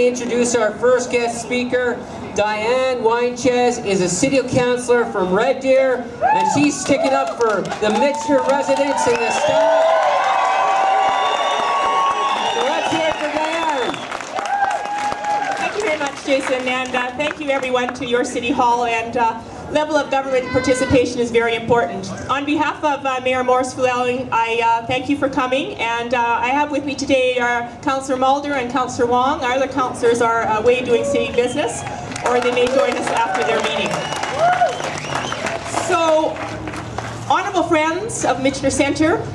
me introduce our first guest speaker. Dianne Wyntjes is a city councilor from Red Deer, and she's sticking up for the Michener residents and the staff. So let's hear it for Dianne. Thank you very much, Jason, and thank you everyone to your City Hall, and level of government participation is very important. On behalf of Mayor Morris-Filleling, I thank you for coming, and I have with me today Councilor Mulder and Councilor Wong. Our other councilors are away doing city business, or they may join us after their meeting. So, honorable friends of Michener Centre,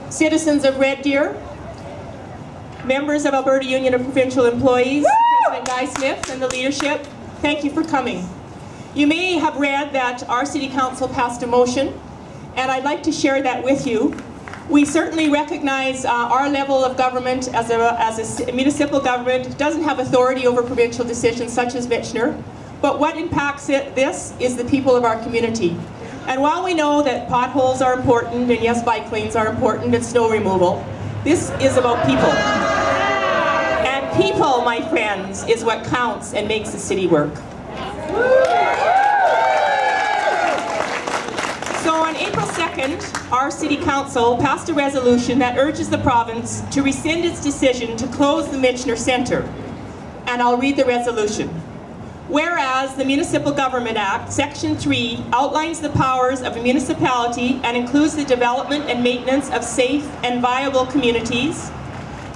citizens of Red Deer, members of Alberta Union of Provincial Employees, President Guy Smith and the leadership, thank you for coming. You may have read that our City Council passed a motion, and I'd like to share that with you. We certainly recognize our level of government as a municipal government doesn't have authority over provincial decisions such as Michener, but what impacts this is the people of our community. And while we know that potholes are important, and yes, bike lanes are important, and snow removal, this is about people. And people, my friends, is what counts and makes the city work. So on April 2nd, our City Council passed a resolution that urges the province to rescind its decision to close the Michener Centre. And I'll read the resolution. Whereas the Municipal Government Act, Section 3, outlines the powers of a municipality and includes the development and maintenance of safe and viable communities.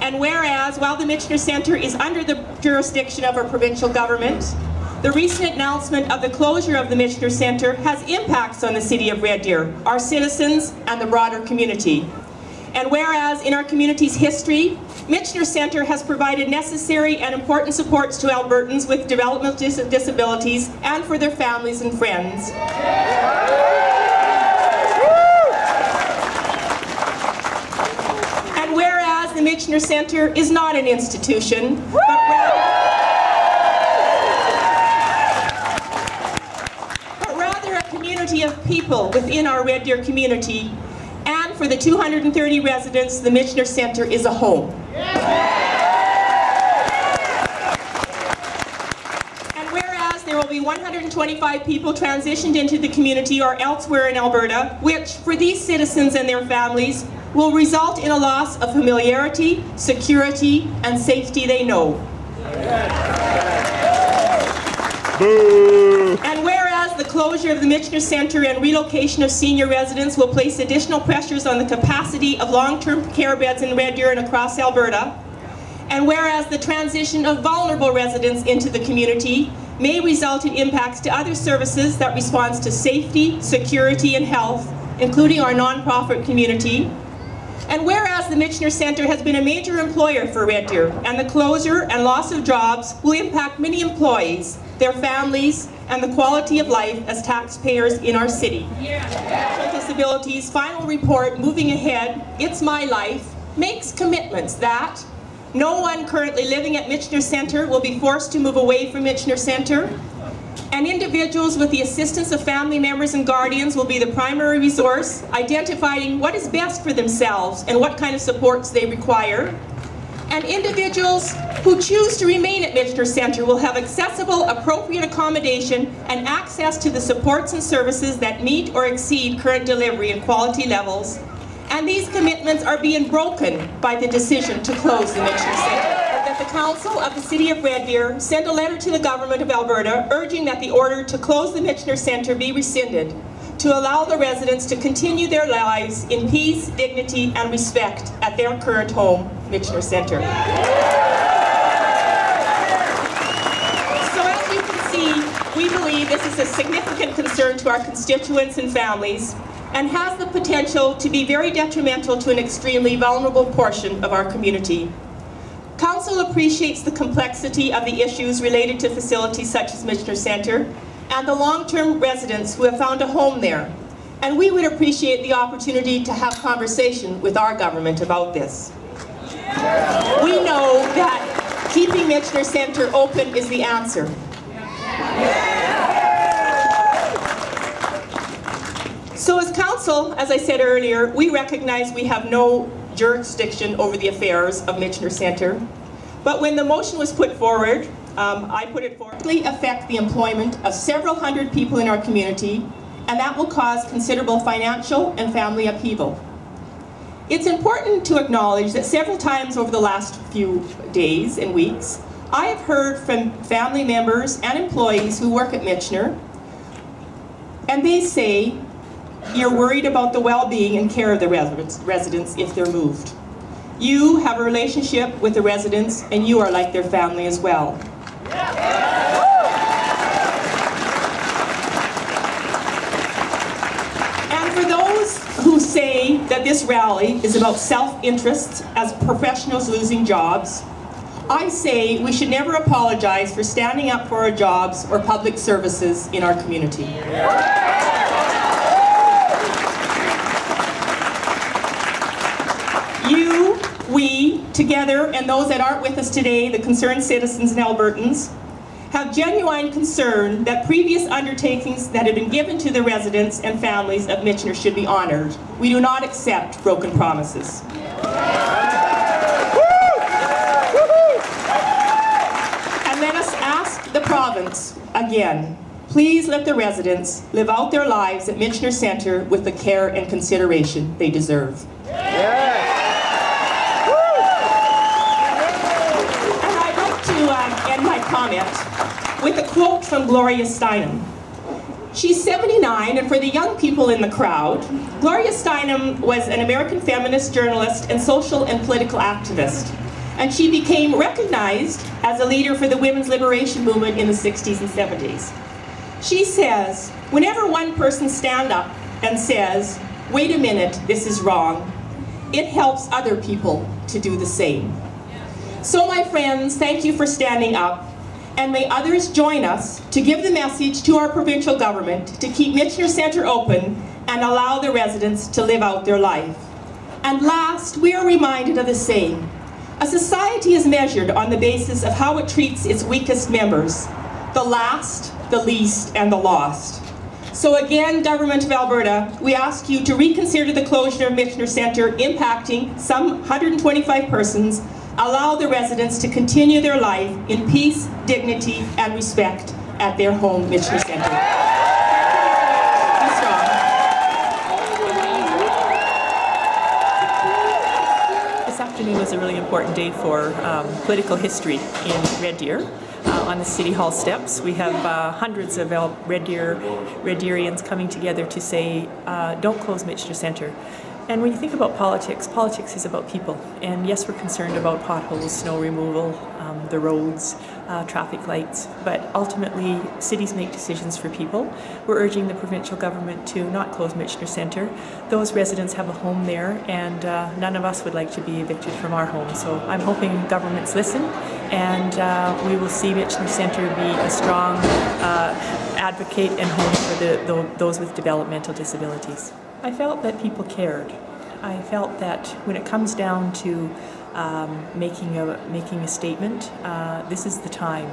And whereas, while the Michener Centre is under the jurisdiction of our provincial government, the recent announcement of the closure of the Michener Centre has impacts on the City of Red Deer, our citizens, and the broader community. And whereas in our community's history, Michener Centre has provided necessary and important supports to Albertans with developmental disabilities and for their families and friends. And whereas the Michener Centre is not an institution, but rather a community of people within our Red Deer community, and for the 230 residents, the Michener Centre is a home. And whereas there will be 125 people transitioned into the community or elsewhere in Alberta, which for these citizens and their families will result in a loss of familiarity, security, and safety they know. Boo. And whereas the closure of the Michener Centre and relocation of senior residents will place additional pressures on the capacity of long-term care beds in Red Deer and across Alberta, and whereas the transition of vulnerable residents into the community may result in impacts to other services that respond to safety, security, and health, including our non-profit community, and whereas the Michener Centre has been a major employer for Red Deer, and the closure and loss of jobs will impact many employees, their families, and the quality of life as taxpayers in our city. Disabilities' final report, Moving Ahead, It's My Life, makes commitments that no one currently living at Michener Centre will be forced to move away from Michener Centre, and individuals with the assistance of family members and guardians will be the primary resource, identifying what is best for themselves and what kind of supports they require. And individuals who choose to remain at Michener Centre will have accessible, appropriate accommodation and access to the supports and services that meet or exceed current delivery and quality levels. And these commitments are being broken by the decision to close the Michener Centre. That the Council of the City of Red Deer sent a letter to the Government of Alberta urging that the order to close the Michener Centre be rescinded to allow the residents to continue their lives in peace, dignity, and respect at their current home, Michener Centre. So as you can see, we believe this is a significant concern to our constituents and families, and has the potential to be very detrimental to an extremely vulnerable portion of our community. Council appreciates the complexity of the issues related to facilities such as Michener Centre and the long-term residents who have found a home there. And we would appreciate the opportunity to have conversation with our government about this. We know that keeping Michener Centre open is the answer. So as Council, as I said earlier, we recognize we have no jurisdiction over the affairs of Michener Centre, But when the motion was put forward, I put it forward, affect the employment of several hundred people in our community, and that will cause considerable financial and family upheaval. It's important to acknowledge that several times over the last few days and weeks, I have heard from family members and employees who work at Michener, and they say, you're worried about the well-being and care of the residents if they're moved. You have a relationship with the residents, and you are like their family as well. And for those who say that this rally is about self-interest as professionals losing jobs, I say we should never apologize for standing up for our jobs or public services in our community. You, we, together, and those that aren't with us today, the concerned citizens and Albertans, have genuine concern that previous undertakings that have been given to the residents and families of Michener should be honored. We do not accept broken promises. And let us ask the province again, please let the residents live out their lives at Michener Centre with the care and consideration they deserve. End my comment with a quote from Gloria Steinem. She's 79, and for the young people in the crowd, Gloria Steinem was an American feminist journalist and social and political activist, and she became recognized as a leader for the women's liberation movement in the 60s and 70s. She says, whenever one person stands up and says, wait a minute, this is wrong, it helps other people to do the same. So my friends, thank you for standing up, and may others join us to give the message to our provincial government to keep Michener Centre open and allow the residents to live out their life. And last, we are reminded of the saying, a society is measured on the basis of how it treats its weakest members, the last, the least, and the lost. So again, Government of Alberta, we ask you to reconsider the closure of Michener Centre impacting some 125 persons, allow the residents to continue their life in peace, dignity, and respect at their home, Michener Centre. This afternoon was a really important day for political history in Red Deer. On the City Hall steps, we have hundreds of Red Deerians coming together to say, don't close Michener Centre. And when you think about politics, politics is about people. And yes, we're concerned about potholes, snow removal, the roads, traffic lights, but ultimately cities make decisions for people. We're urging the provincial government to not close Michener Centre. Those residents have a home there, and none of us would like to be evicted from our home. So I'm hoping governments listen, and we will see Michener Centre be a strong advocate and home for those with developmental disabilities. I felt that people cared. I felt that when it comes down to making a statement, this is the time.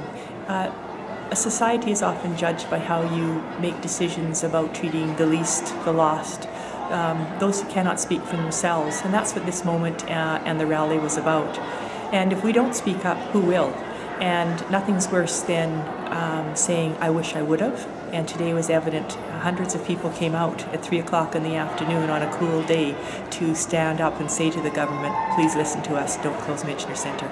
A society is often judged by how you make decisions about treating the least, the lost, those who cannot speak for themselves, and that's what this moment and the rally was about. And if we don't speak up, who will? And nothing's worse than saying, I wish I would have. And today was evident. Hundreds of people came out at 3 o'clock in the afternoon on a cool day to stand up and say to the government, please listen to us, don't close Michener Centre.